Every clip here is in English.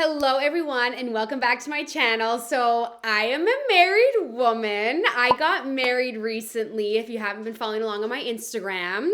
Hello everyone and welcome back to my channel. So I am a married woman. I got married recently if you haven't been following along on my Instagram.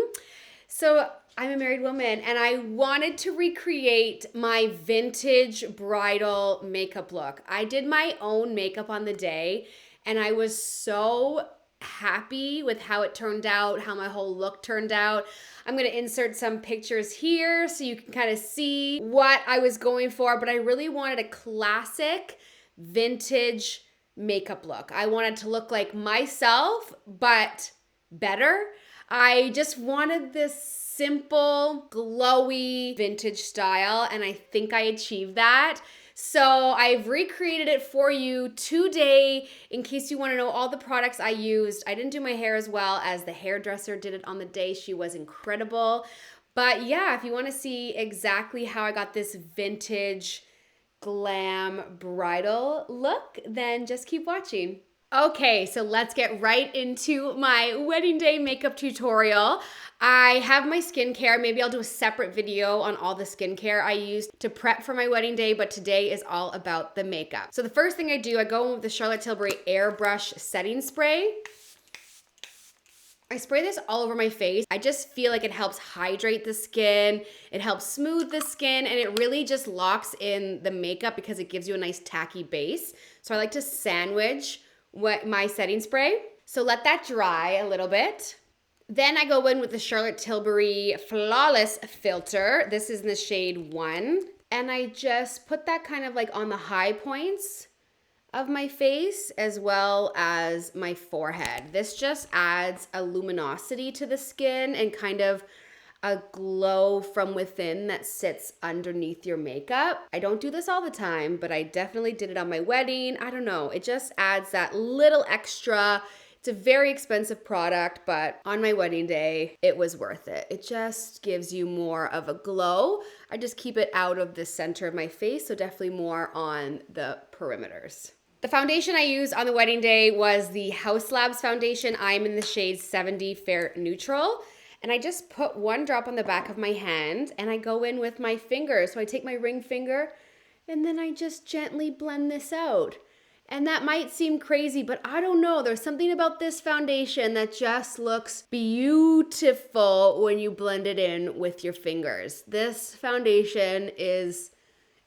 So I'm a married woman and I wanted to recreate my vintage bridal makeup look. I did my own makeup on the day and I was so happy with how it turned out, how my whole look turned out. I'm going to insert some pictures here so you can kind of see what I was going for, but I really wanted a classic vintage makeup look. I wanted to look like myself, but better. I just wanted this simple, glowy vintage style, and I think I achieved that. So I've recreated it for you today in case you want to know all the products I used. I didn't do my hair as well as the hairdresser did it on the day. She was incredible. But yeah, if you want to see exactly how I got this vintage glam bridal look, then just keep watching. Okay, so let's get right into my wedding day makeup tutorial. I have my skincare. Maybe I'll do a separate video on all the skincare I used to prep for my wedding day, but today is all about the makeup. So the first thing I do, I go in with the Charlotte Tilbury Airbrush Setting Spray. I spray this all over my face. I just feel like it helps hydrate the skin, it helps smooth the skin, and it really just locks in the makeup because it gives you a nice tacky base. So I like to sandwich my setting spray. So let that dry a little bit. Then I go in with the Charlotte Tilbury Flawless Filter. This is in the shade 1. And I just put that kind of like on the high points of my face as well as my forehead. This just adds a luminosity to the skin and kind of a glow from within that sits underneath your makeup. I don't do this all the time, but I definitely did it on my wedding. I don't know, it just adds that little extra. It's a very expensive product, but on my wedding day, it was worth it. It just gives you more of a glow. I just keep it out of the center of my face, so definitely more on the perimeters. The foundation I used on the wedding day was the Haus Labs foundation. I'm in the shade 70 Fair Neutral. And I just put one drop on the back of my hand and I go in with my finger. So I take my ring finger and then I just gently blend this out. And that might seem crazy, but I don't know. There's something about this foundation that just looks beautiful when you blend it in with your fingers. This foundation is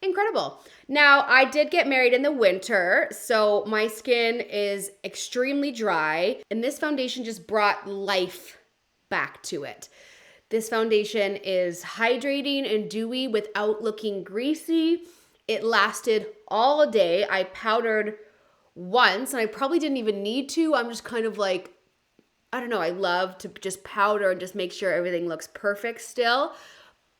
incredible. Now, I did get married in the winter, so my skin is extremely dry, and this foundation just brought life back to it. This foundation is hydrating and dewy without looking greasy. It lasted all day. I powdered once, and I probably didn't even need to. I'm just kind of like, I don't know, I love to just powder and just make sure everything looks perfect still.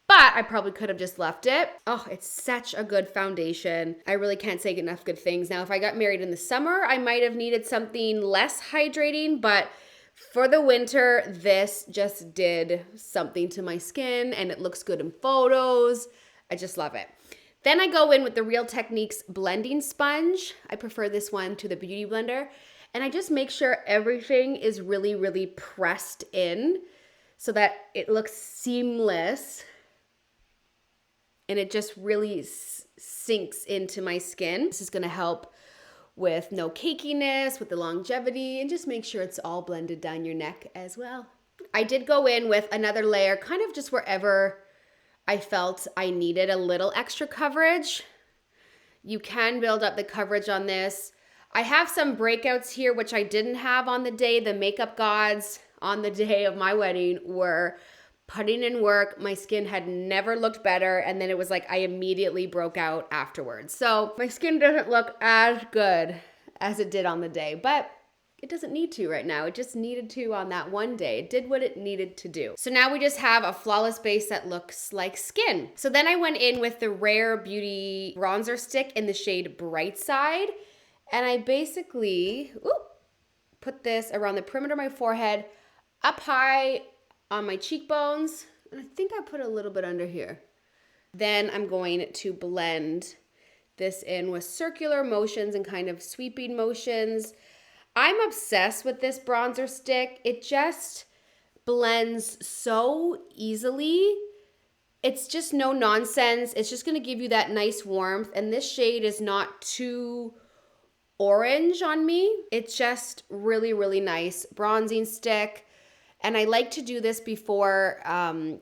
But I probably could have just left it. Oh, it's such a good foundation. I really can't say enough good things. Now, if I got married in the summer, I might have needed something less hydrating, but for the winter, this just did something to my skin and it looks good in photos. I just love it. Then I go in with the Real Techniques blending sponge. I prefer this one to the Beauty Blender. And I just make sure everything is really, really pressed in so that it looks seamless. And it just really sinks into my skin. This is gonna help with no cakiness, with the longevity, and just make sure it's all blended down your neck as well. I did go in with another layer, kind of just wherever I felt I needed a little extra coverage. You can build up the coverage on this. I have some breakouts here, which I didn't have on the day. The makeup gods on the day of my wedding were putting in work. My skin had never looked better, and then it was like I immediately broke out afterwards. So my skin doesn't look as good as it did on the day, but it doesn't need to right now. It just needed to on that one day. It did what it needed to do. So now we just have a flawless base that looks like skin. So then I went in with the Rare Beauty bronzer stick in the shade Bright Side, and I basically put this around the perimeter of my forehead, up high on my cheekbones, and I think I put a little bit under here. Then I'm going to blend this in with circular motions and kind of sweeping motions. I'm obsessed with this bronzer stick. It just blends so easily It's just no nonsense. It's just gonna give you that nice warmth. And this shade is not too orange on me. It's just really, really nice bronzing stick. And I like to do this before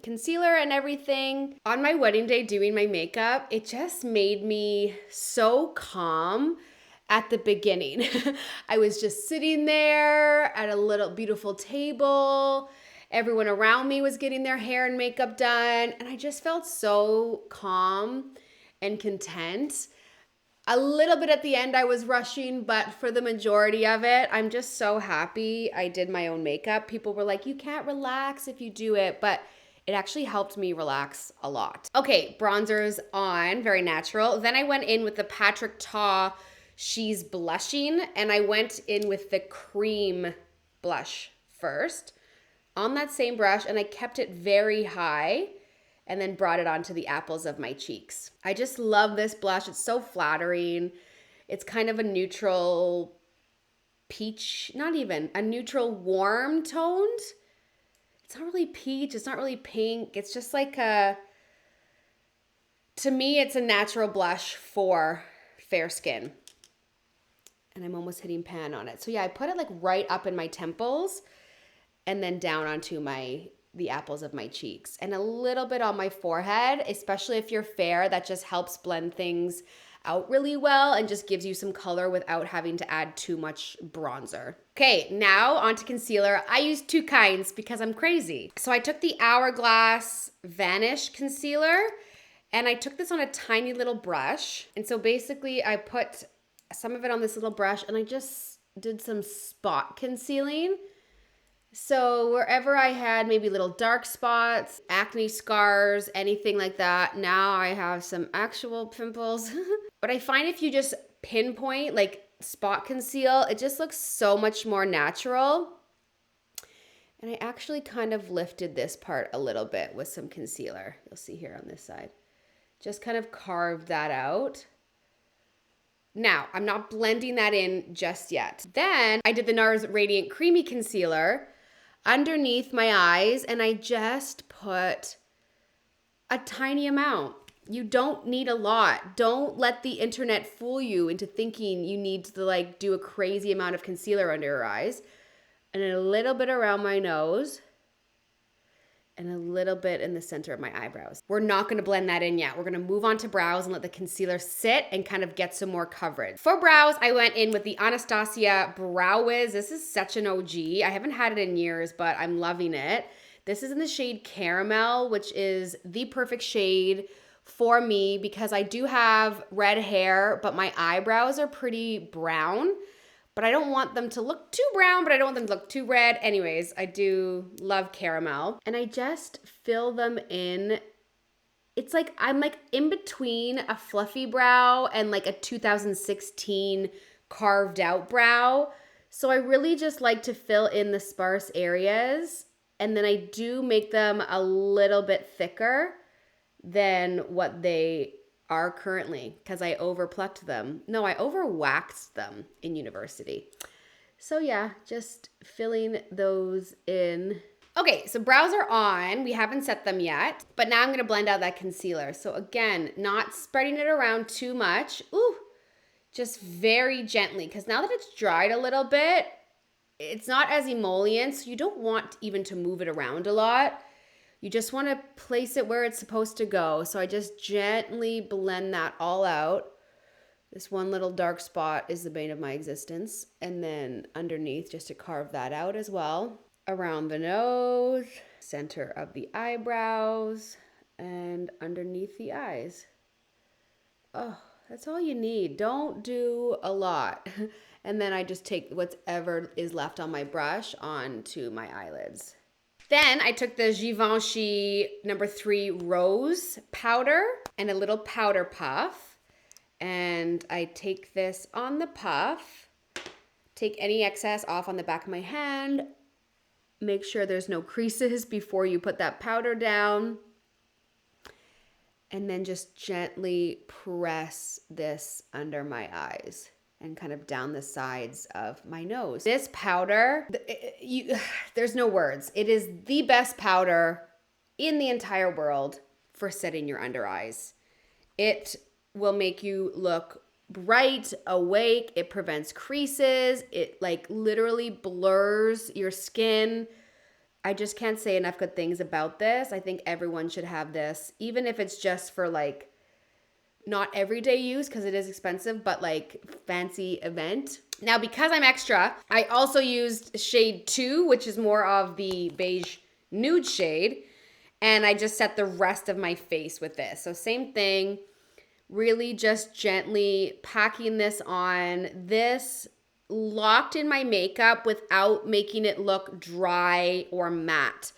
concealer and everything. On my wedding day doing my makeup, it just made me so calm at the beginning. I was just sitting there at a little beautiful table. Everyone around me was getting their hair and makeup done. And I just felt so calm and content. A little bit at the end, I was rushing, but for the majority of it, I'm just so happy I did my own makeup. People were like, you can't relax if you do it, but it actually helped me relax a lot. Okay, bronzer's on, very natural. Then I went in with the Patrick Ta She's Blushing, and I went in with the cream blush first on that same brush, and I kept it very high and then brought it onto the apples of my cheeks. I just love this blush. It's so flattering. It's kind of a neutral peach, not even, a neutral warm toned. It's not really peach. It's not really pink. It's just like to me, it's a natural blush for fair skin. And I'm almost hitting pan on it. So yeah, I put it like right up in my temples and then down onto the apples of my cheeks and a little bit on my forehead, especially if you're fair. That just helps blend things out really well and just gives you some color without having to add too much bronzer. Okay, now onto concealer. I use two kinds because I'm crazy. So I took the Hourglass Vanish Concealer and I took this on a tiny little brush. And so basically I put some of it on this little brush and I just did some spot concealing. So wherever I had maybe little dark spots, acne scars, anything like that, now I have some actual pimples. But I find if you just pinpoint, like spot conceal, it just looks so much more natural. And I actually kind of lifted this part a little bit with some concealer. You'll see here on this side. Just kind of carved that out. Now, I'm not blending that in just yet. Then I did the NARS Radiant Creamy Concealer underneath my eyes, and I just put a tiny amount. You don't need a lot. Don't let the internet fool you into thinking you need to like do a crazy amount of concealer under your eyes. And a little bit around my nose and a little bit in the center of my eyebrows. We're not gonna blend that in yet. We're gonna move on to brows and let the concealer sit and kind of get some more coverage. For brows, I went in with the Anastasia Brow Wiz. This is such an OG. I haven't had it in years, but I'm loving it. This is in the shade Caramel, which is the perfect shade for me because I do have red hair, but my eyebrows are pretty brown. But I don't want them to look too brown, but I don't want them to look too red. Anyways, I do love Caramel. And I just fill them in. It's like, I'm like in between a fluffy brow and like a 2016 carved out brow. So I really just like to fill in the sparse areas. And then I do make them a little bit thicker than what they are currently because I overplucked them. No, I overwaxed them in university. So yeah, just filling those in. Okay, so brows are on. We haven't set them yet, but now I'm gonna blend out that concealer. So again, not spreading it around too much. Ooh, just very gently because now that it's dried a little bit, it's not as emollient, so you don't want even to move it around a lot. You just want to place it where it's supposed to go. So I just gently blend that all out. This one little dark spot is the bane of my existence. And then underneath, just to carve that out as well. Around the nose, center of the eyebrows, and underneath the eyes. Oh, that's all you need. Don't do a lot. And then I just take whatever is left on my brush onto my eyelids. Then I took the Givenchy No. 3 Rose powder and a little powder puff. And I take this on the puff, take any excess off on the back of my hand, make sure there's no creases before you put that powder down, and then just gently press this under my eyes and kind of down the sides of my nose. This powder, there's no words. It is the best powder in the entire world for setting your under eyes. It will make you look bright, awake. It prevents creases. It like literally blurs your skin. I just can't say enough good things about this. I think everyone should have this, even if it's just for like not everyday use because it is expensive, but like fancy event. Now, because I'm extra, I also used shade 2, which is more of the beige nude shade. And I just set the rest of my face with this. So same thing, really just gently packing this on. This locked in my makeup without making it look dry or matte.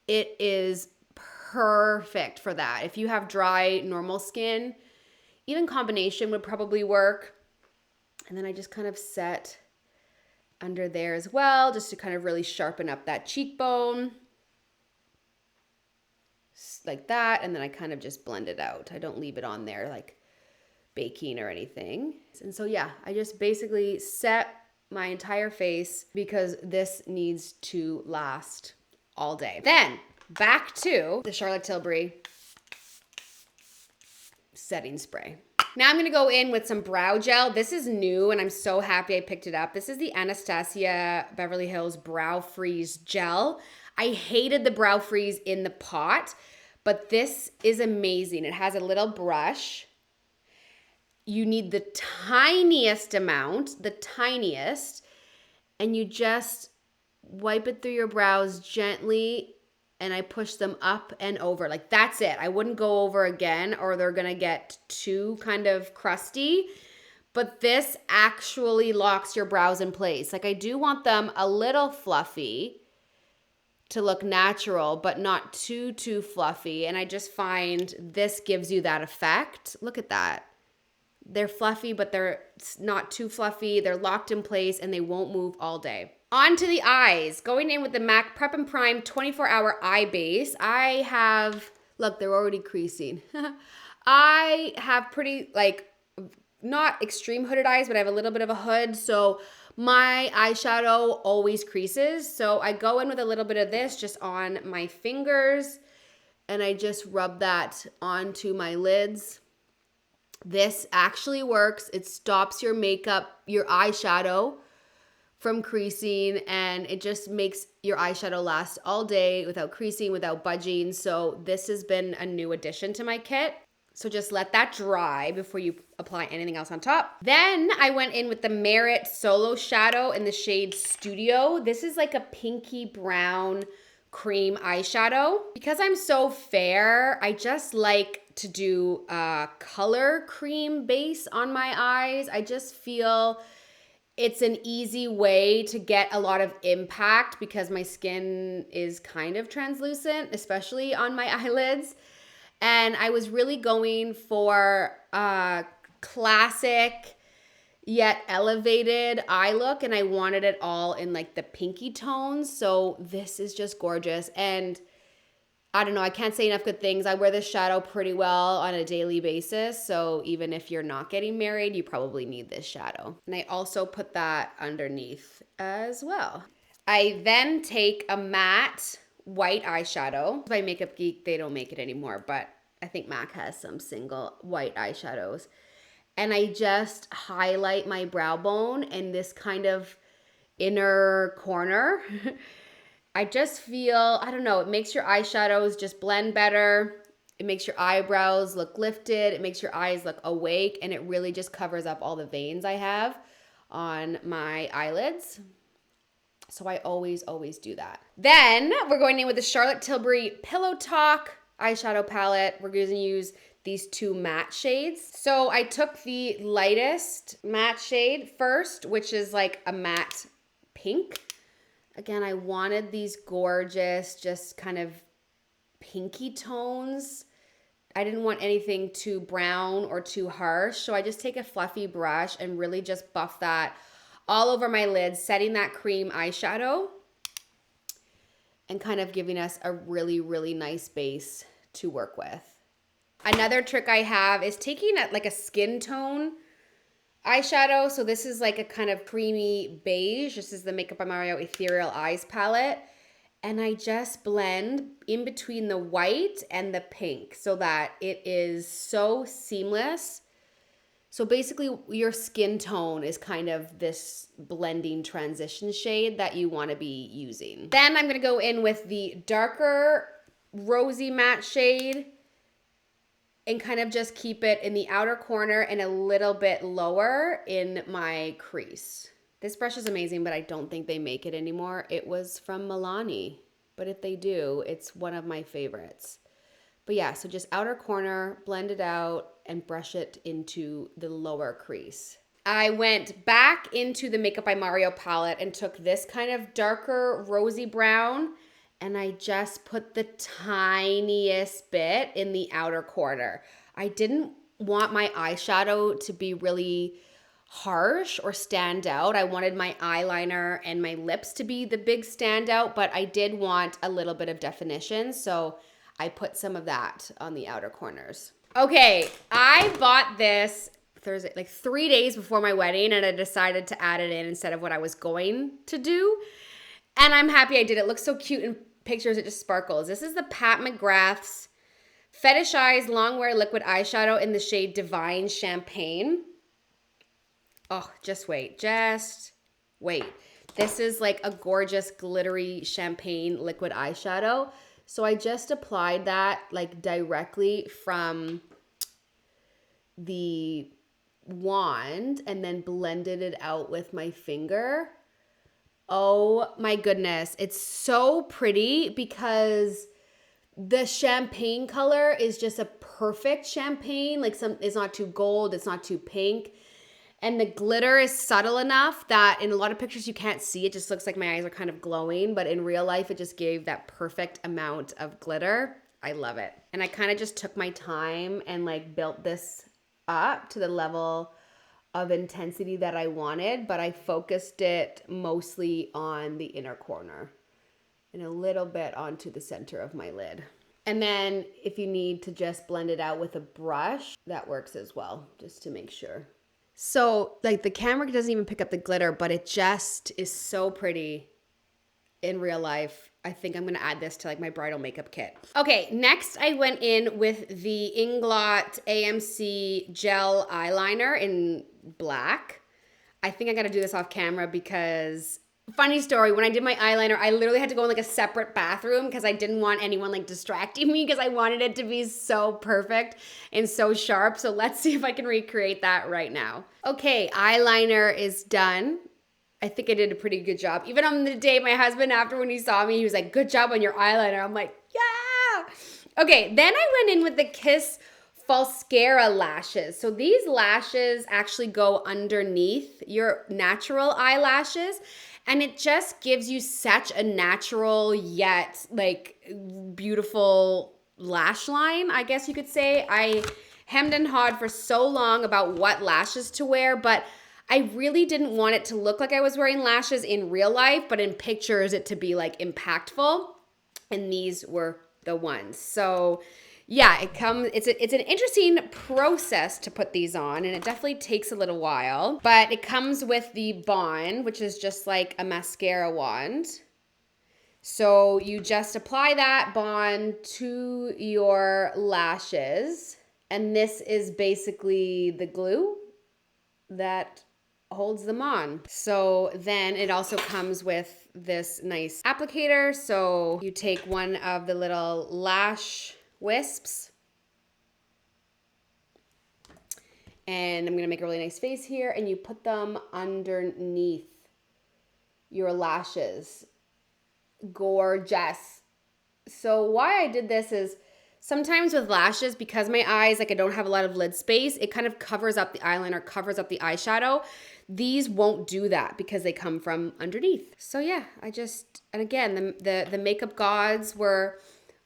It is perfect for that. If you have dry, normal skin, even combination would probably work. And then I just kind of set under there as well, just to kind of really sharpen up that cheekbone. Like that. And then I kind of just blend it out. I don't leave it on there like baking or anything. And so yeah, I just basically set my entire face because this needs to last all day. Then back to the Charlotte Tilbury setting spray. Now I'm going to go in with some brow gel. This is new and I'm so happy I picked it up. This is the Anastasia Beverly Hills Brow Freeze Gel. I hated the Brow Freeze in the pot, but this is amazing. It has a little brush. You need the tiniest amount, the tiniest, and you just wipe it through your brows gently, and I push them up and over. Like that's it. I wouldn't go over again or they're gonna get too kind of crusty, but this actually locks your brows in place. Like I do want them a little fluffy to look natural, but not too fluffy. And I just find this gives you that effect. Look at that. They're fluffy, but they're not too fluffy. They're locked in place and they won't move all day. On to the eyes. Going in with the MAC Prep and Prime 24-Hour Eye Base. I have, look, they're already creasing. I have pretty, like, not extreme hooded eyes, but I have a little bit of a hood. So my eyeshadow always creases. So I go in with a little bit of this just on my fingers and I just rub that onto my lids. This actually works. It stops your makeup, your eyeshadow from creasing, and it just makes your eyeshadow last all day without creasing, without budging. So this has been a new addition to my kit. So just let that dry before you apply anything else on top. Then I went in with the Merit Solo Shadow in the shade Studio. This is like a pinky brown cream eyeshadow. Because I'm so fair, I just like to do a color cream base on my eyes. I just feel it's an easy way to get a lot of impact because my skin is kind of translucent, especially on my eyelids. And I was really going for a classic yet elevated eye look, and I wanted it all in like the pinky tones. So this is just gorgeous. And I don't know, I can't say enough good things. I wear this shadow pretty well on a daily basis. So even if you're not getting married, you probably need this shadow. And I also put that underneath as well. I then take a matte white eyeshadow. By Makeup Geek, they don't make it anymore, but I think MAC has some single white eyeshadows. And I just highlight my brow bone in this kind of inner corner. I just feel, I don't know, it makes your eyeshadows just blend better. It makes your eyebrows look lifted. It makes your eyes look awake. And it really just covers up all the veins I have on my eyelids. So I always do that. Then we're going in with the Charlotte Tilbury Pillow Talk eyeshadow palette. We're going to use these two matte shades. So I took the lightest matte shade first, which is like a matte pink. Again, I wanted these gorgeous, just kind of pinky tones. I didn't want anything too brown or too harsh. So I just take a fluffy brush and really just buff that all over my lids, setting that cream eyeshadow and kind of giving us a really nice base to work with. Another trick I have is taking like a skin tone eyeshadow. So this is like a kind of creamy beige. This is the Makeup by Mario Ethereal Eyes palette. and I just blend in between the white and the pink so that it is so seamless. So basically your skin tone is kind of this blending transition shade that you want to be using. Then I'm going to go in with the darker rosy matte shade and kind of just keep it in the outer corner and a little bit lower in my crease. This brush is amazing, but I don't think they make it anymore. It was from Milani, but if they do, it's one of my favorites. But yeah, so just outer corner, blend it out, and brush it into the lower crease. I went back into the Makeup by Mario palette and took this kind of darker rosy brown, and I just put the tiniest bit in the outer corner. I didn't want my eyeshadow to be really harsh or stand out. I wanted my eyeliner and my lips to be the big standout, but I did want a little bit of definition, so I put some of that on the outer corners. Okay, I bought this Thursday, like 3 days before my wedding, and I decided to add it in instead of what I was going to do. And I'm happy I did. It looks so cute in pictures. It just sparkles. This is the Pat McGrath's Fetish Eyes Longwear Liquid Eyeshadow in the shade Divine Champagne. Oh, just wait. Just wait. This is like a gorgeous glittery champagne liquid eyeshadow. So I just applied that like directly from the wand and then blended it out with my finger. Oh my goodness. It's so pretty because the champagne color is just a perfect champagne. Like it's not too gold, it's not too pink. And the glitter is subtle enough that in a lot of pictures you can't see. It just looks like my eyes are kind of glowing, but in real life it just gave that perfect amount of glitter. I love it. And I kind of just took my time and like built this up to the level of intensity that I wanted, but I focused it mostly on the inner corner and a little bit onto the center of my lid. And then if you need to just blend it out with a brush, that works as well, just to make sure. So like the camera doesn't even pick up the glitter, but it just is so pretty in real life. I think I'm gonna add this to like my bridal makeup kit. Okay, next I went in with the Inglot AMC gel eyeliner in black. I think I gotta do this off camera because, funny story, when I did my eyeliner, I literally had to go in like a separate bathroom because I didn't want anyone like distracting me because I wanted it to be so perfect and so sharp. So let's see if I can recreate that right now. Okay, eyeliner is done. I think I did a pretty good job. Even on the day my husband, after when he saw me, he was like, good job on your eyeliner. I'm like, yeah. Okay, then I went in with the Kiss Falscara lashes. So these lashes actually go underneath your natural eyelashes, and it just gives you such a natural yet like beautiful lash line, I guess you could say. I hemmed and hawed for so long about what lashes to wear, but I really didn't want it to look like I was wearing lashes in real life, but in pictures it to be like impactful. And these were the ones. So yeah, it's an interesting process to put these on, and it definitely takes a little while, but it comes with the bond, which is just like a mascara wand. So you just apply that bond to your lashes, and this is basically the glue that holds them on. So then it also comes with this nice applicator. So you take one of the little lash wisps, and I'm gonna make a really nice face here, and you put them underneath your lashes. Gorgeous. So why I did this is sometimes with lashes, because my eyes, like I don't have a lot of lid space, it kind of covers up the eyeliner, covers up the eyeshadow. These won't do that because they come from underneath. So yeah, and again, the makeup gods were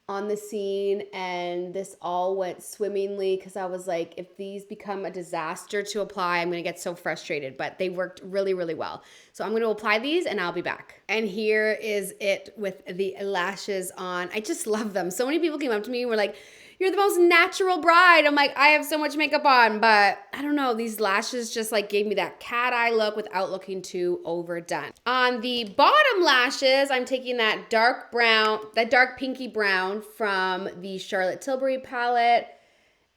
on the scene, and this all went swimmingly because I was like, if these become a disaster to apply, I'm gonna get so frustrated, but they worked really, really well. So I'm gonna apply these and I'll be back. And here is it with the lashes on. I just love them. So many people came up to me and were like, you're the most natural bride. I'm like, I have so much makeup on, but I don't know. These lashes just like gave me that cat eye look without looking too overdone. On the bottom lashes, I'm taking that dark brown, that dark pinky brown from the Charlotte Tilbury palette.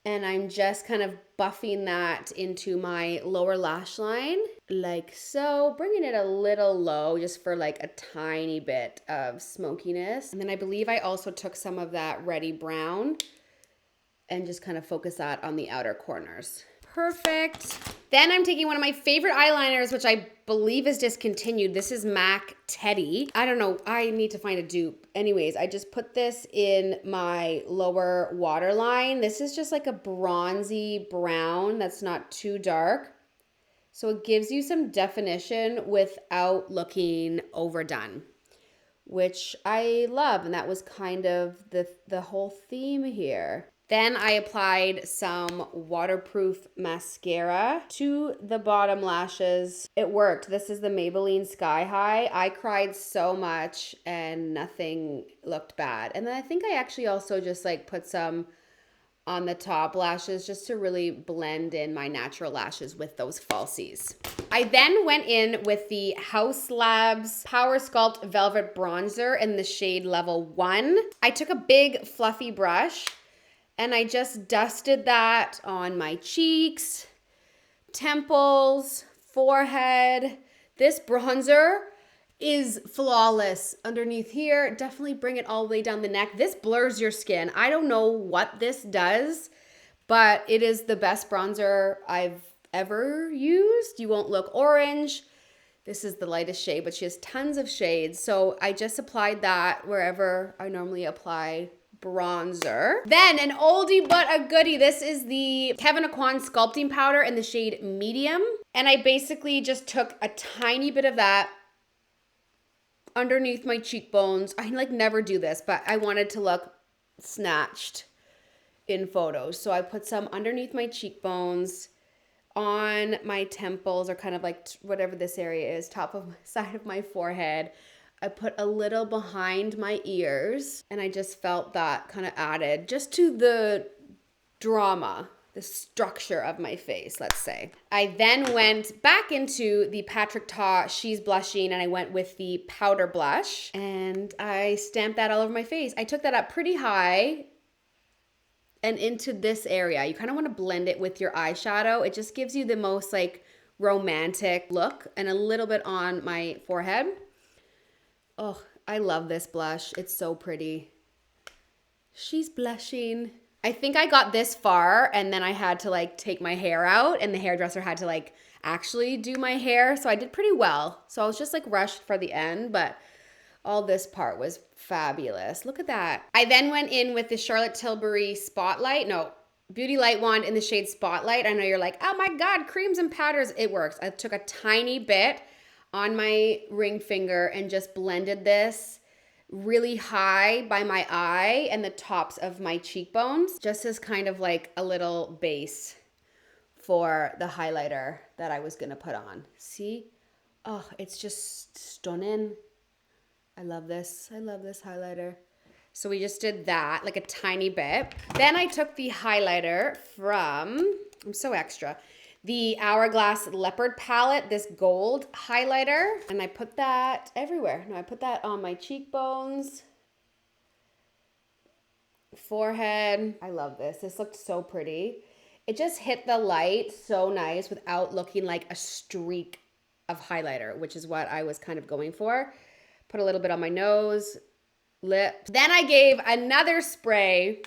And I'm just kind of buffing that into my lower lash line like so, bringing it a little low just for like a tiny bit of smokiness. And then I believe I also took some of that Ready Brown and just kind of focus that on the outer corners. Perfect. Then I'm taking one of my favorite eyeliners, which I believe is discontinued. This is MAC Teddy. I don't know. I need to find a dupe. Anyways, I just put this in my lower waterline. This is just like a bronzy brown that's not too dark. So it gives you some definition without looking overdone, which I love. And that was kind of the whole theme here. Then I applied some waterproof mascara to the bottom lashes. It worked. This is the Maybelline Sky High. I cried so much and nothing looked bad. And then I think I actually also just like put some on the top lashes just to really blend in my natural lashes with those falsies. I then went in with the Haus Labs Power Sculpt Velvet Bronzer in the shade Level 1. I took a big fluffy brush and I just dusted that on my cheeks, temples, forehead. This bronzer is flawless underneath here. Definitely bring it all the way down the neck. This blurs your skin. I don't know what this does, but it is the best bronzer I've ever used. You won't look orange. This is the lightest shade, but she has tons of shades. So I just applied that wherever I normally apply bronzer. Then an oldie but a goodie. This is the Kevyn Aucoin sculpting powder in the shade Medium. And I basically just took a tiny bit of that underneath my cheekbones. I like never do this, but I wanted to look snatched in photos. So I put some underneath my cheekbones, on my temples, or kind of like whatever this area is, top of side of my forehead. I put a little behind my ears, and I just felt that kind of added just to the drama, the structure of my face, let's say. I then went back into the Patrick Ta She's Blushing, and I went with the powder blush, and I stamped that all over my face. I took that up pretty high and into this area. You kind of want to blend it with your eyeshadow. It just gives you the most like romantic look, and a little bit on my forehead. Oh, I love this blush. It's so pretty. She's blushing. I think I got this far and then I had to like take my hair out, and the hairdresser had to like actually do my hair. So I did pretty well. So I was just like rushed for the end, but all this part was fabulous. Look at that. I then went in with the Charlotte Tilbury Beauty Light Wand in the shade Spotlight. I know you're like, oh my God, creams and powders. It works. I took a tiny bit on my ring finger and just blended this really high by my eye and the tops of my cheekbones, just as kind of like a little base for the highlighter that I was gonna put on. See? Oh, it's just stunning. I love this. I love this highlighter. So we just did that, like a tiny bit. Then I took the highlighter from, I'm so extra, the Hourglass Leopard palette, this gold highlighter, and I put that everywhere. No, I put that on my cheekbones, forehead. I love this. This looked so pretty. It just hit the light so nice without looking like a streak of highlighter, which is what I was kind of going for. Put a little bit on my nose, lips. Then I gave another spray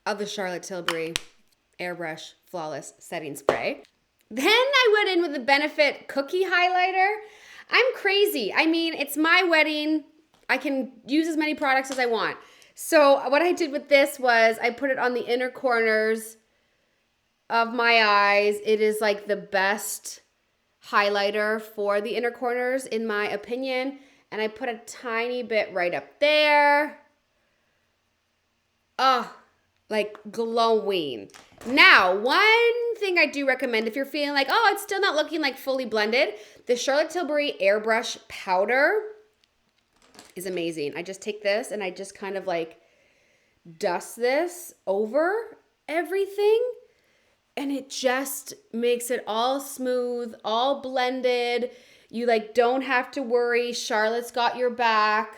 of the Charlotte Tilbury Airbrush Flawless Setting Spray. Then I went in with the Benefit Cookie Highlighter. I'm crazy. I mean, it's my wedding. I can use as many products as I want. So what I did with this was I put it on the inner corners of my eyes. It is like the best highlighter for the inner corners in my opinion. And I put a tiny bit right up there. Oh, like glowing. Now, one thing I do recommend if you're feeling like, oh, it's still not looking like fully blended, the Charlotte Tilbury Airbrush Powder is amazing. I just take this and I just kind of like dust this over everything, and it just makes it all smooth, all blended. You like don't have to worry. Charlotte's got your back.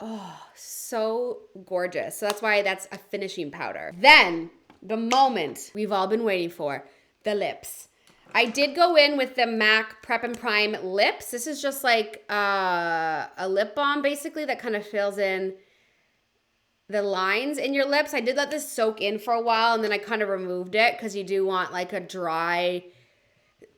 Oh, so gorgeous. So that's why that's a finishing powder. Then the moment we've all been waiting for, the lips. I did go in with the MAC Prep and Prime lips. This is just like a lip balm basically that kind of fills in the lines in your lips. I did let this soak in for a while and then I kind of removed it because you do want like a dry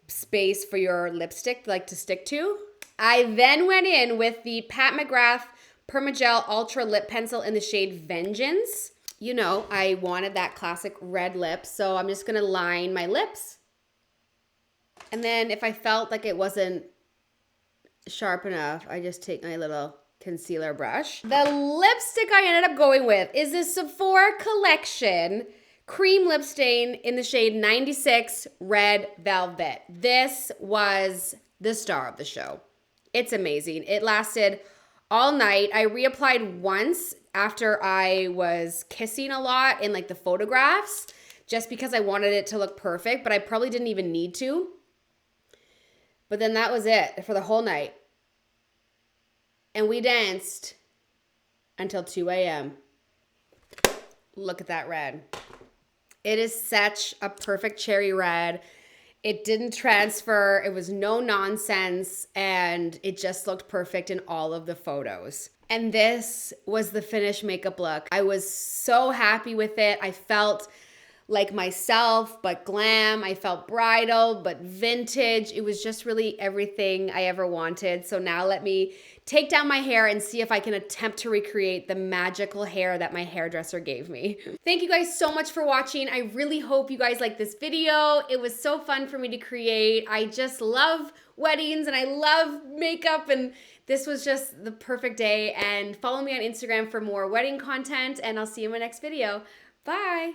space for your lipstick like to stick to. I then went in with the Pat McGrath Permagel Ultra Lip Pencil in the shade Vengeance. You know, I wanted that classic red lip, so I'm just gonna line my lips. And then if I felt like it wasn't sharp enough, I just take my little concealer brush. The lipstick I ended up going with is the Sephora Collection Cream Lip Stain in the shade 96 Red Velvet. This was the star of the show. It's amazing. It lasted all night. I reapplied once after I was kissing a lot in like the photographs, just because I wanted it to look perfect, but I probably didn't even need to. But then that was it for the whole night. And we danced until 2 a.m. Look at that red. It is such a perfect cherry red. It didn't transfer. It was no nonsense. And it just looked perfect in all of the photos. And this was the finished makeup look. I was so happy with it. I felt like myself, but glam. I felt bridal, but vintage. It was just really everything I ever wanted. So now let me take down my hair and see if I can attempt to recreate the magical hair that my hairdresser gave me. Thank you guys so much for watching. I really hope you guys like this video. It was so fun for me to create. I just love weddings and I love makeup, and this was just the perfect day. And follow me on Instagram for more wedding content, and I'll see you in my next video. Bye.